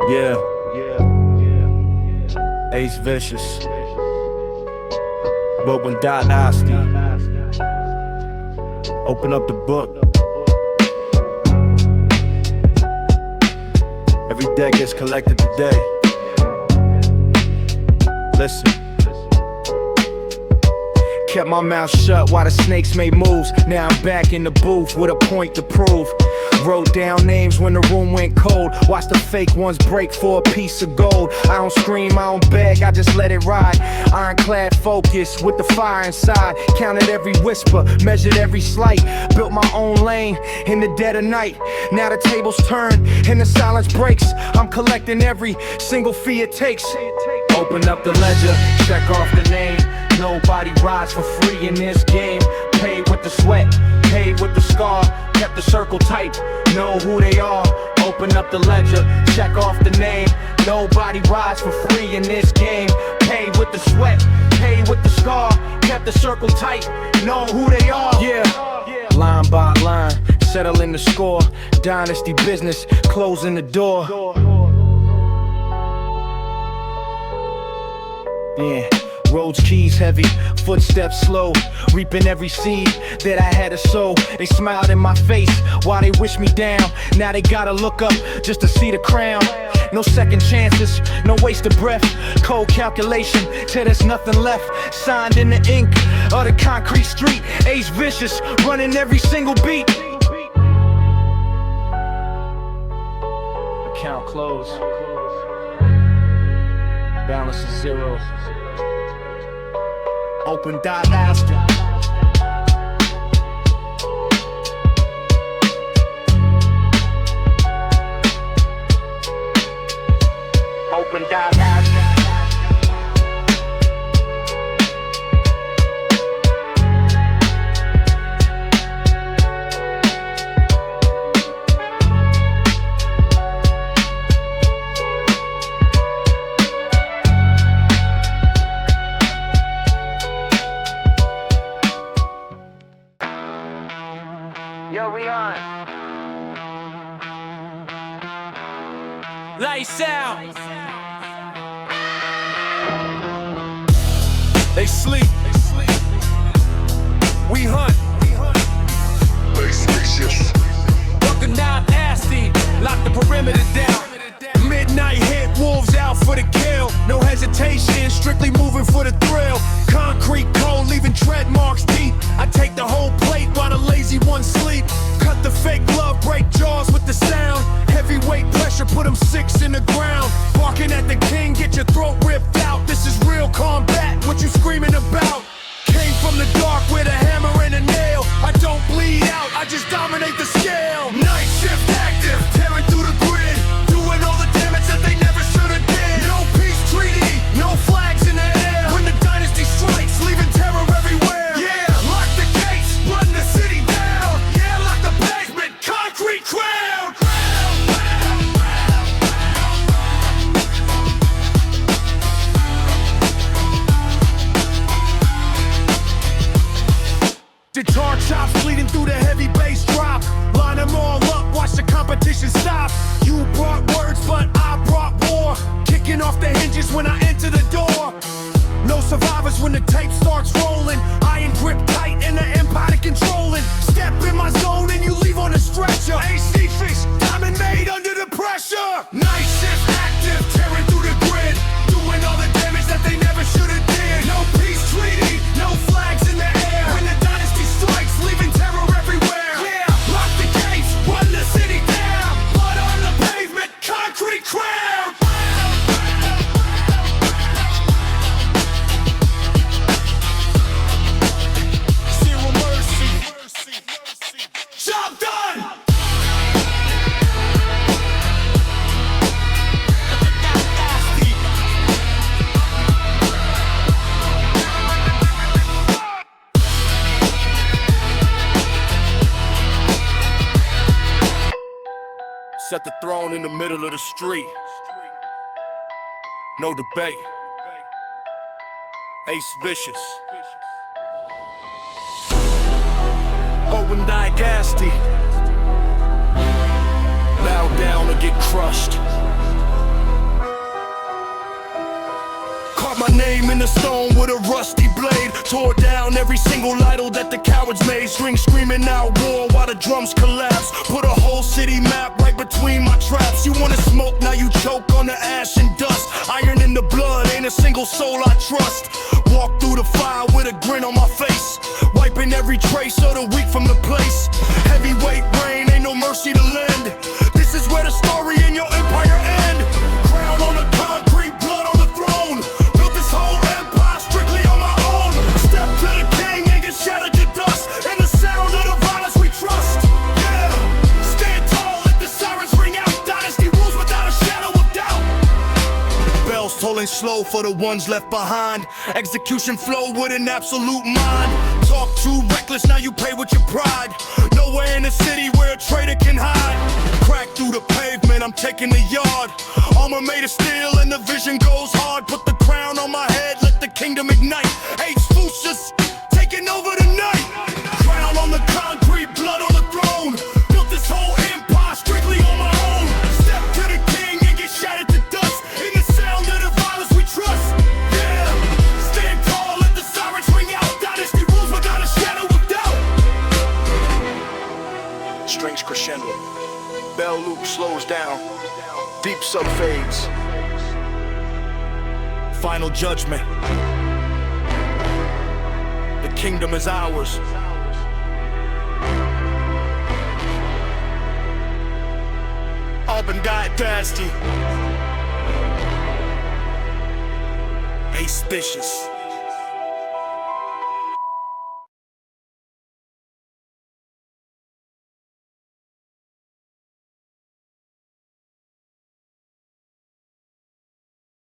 Yeah. Ace Vicious. URBAN Dynasty. Open up the book. Every deck gets collected today. Listen. Kept my mouth shut while the snakes made moves. Now I'm back in the booth with a point to prove. Wrote down names when the room went cold. Watch the fake ones break for a piece of gold. I don't scream, I don't beg, I just let it ride. Ironclad focus with the fire inside. Counted every whisper, measured every slight. Built my own lane in the dead of night. Now the tables turn and the silence breaks. I'm collecting every single fee it takes. Open up the ledger, check off the name. Nobody rides for free in this game. Paid with the sweat, paid with the scar. Kept the circle tight, know who they are. Open up the ledger, check off the name. Nobody rides for free in this game. Paid with the sweat, paid with the scar. Kept the circle tight, know who they are. Yeah, line by line, settling the score. Dynasty business, closing the door. Yeah. Rhodes keys heavy, footsteps slow. Reaping every seed that I had to sow. They smiled in my face while they wished me down. Now they gotta look up just to see the crown. No second chances, no waste of breath. Cold calculation till there's nothing left. Signed in the ink of the concrete street. Ace Vicious running every single beat. Account closed. Balance is zero. Open Dynasty. Open Dynasty. Yo, we on. Lights out. They sleep. We hunt. Welcome down nasty. Lock the perimeter down. Midnight hit, wolves out for the kill. No hesitation, strictly moving for the thrill. Concrete cold, leaving tread marks deep. I take the whole plate while the lazy ones sleep. Cut the fake glove, break jaws with the sound. Heavyweight pressure, put them 6 in the ground. Barking at the king, get your throat ripped out. This is real combat, what you screaming about? Came from the dark with a hammer and a nail. I don't bleed out, I just dominate the scale. Night shift active, tearing through the grid. Doing all the damage that they never should have did. No peace treaty, no flags in the air. When the dynasty strikes, leaving terror everywhere. Yeah, lock the gates, run the city down. Yeah, lock the pavement, concrete crowd. Guitar chops bleeding through the heavy bass drop. Line them all up, watch the competition stop. You brought words, but I brought war. Kicking off the hinges when I enter the door. No survivors when the tape starts rolling. Iron grip tight and the empire controlling. Step in my zone and you leave on a stretcher. AC fish, diamond made under the pressure. Night shift active, tearing through the grid. Doing all the damage that they never should have did. No peace treaty, no flags in the air. When the dynasty strikes, leaving terror everywhere. Yeah, lock the gates, run the city down. Blood on the pavement, concrete crowd. Zero mercy. Job done. Set the throne in the middle of the street. No debate. Ace Vicious. URBAN Dynasty. Bow down or get crushed. my name in the stone with a rusty blade. Tore down every single idol that the cowards made. Strings screaming out war while the drums collapse. Put a whole city map right between my traps. You wanna smoke, now you choke on the ash and dust. Iron in the blood, ain't a single soul I trust. Walk through the fire with a grin on my face, wiping every trace of the weak from the place. Heavyweight rain, ain't no mercy to lend. This is where the story in your empire end. Crown on the concrete, blood on the throne. Built this whole empire strictly on my own. Step to the king and get shattered to dust. In the sound of the violence we trust. Yeah, stand tall, let the sirens ring out. Dynasty rules without a shadow of doubt. Bells tolling slow for the ones left behind. Execution flow with an absolute mind. Talk too reckless, now you pay with your pride. Nowhere in the city where a traitor can hide. Crack through the pavement, I'm taking the yard. Armor made of steel and the vision goes hard. Put the crown on my head, let the kingdom ignite. Eight swooshes, taking over the night. Crown on the concrete, blood on the throne. Built this whole empire strictly on my own. Step to the king and get shattered to dust. In the sound of the violence we trust. Yeah, stand tall, let the sirens ring out. Dynasty rules without a shadow of doubt. Strings crescendo, bell loop slows down, deep sub fades. Final judgment. The kingdom is ours. URBAN Dynasty. Auspicious.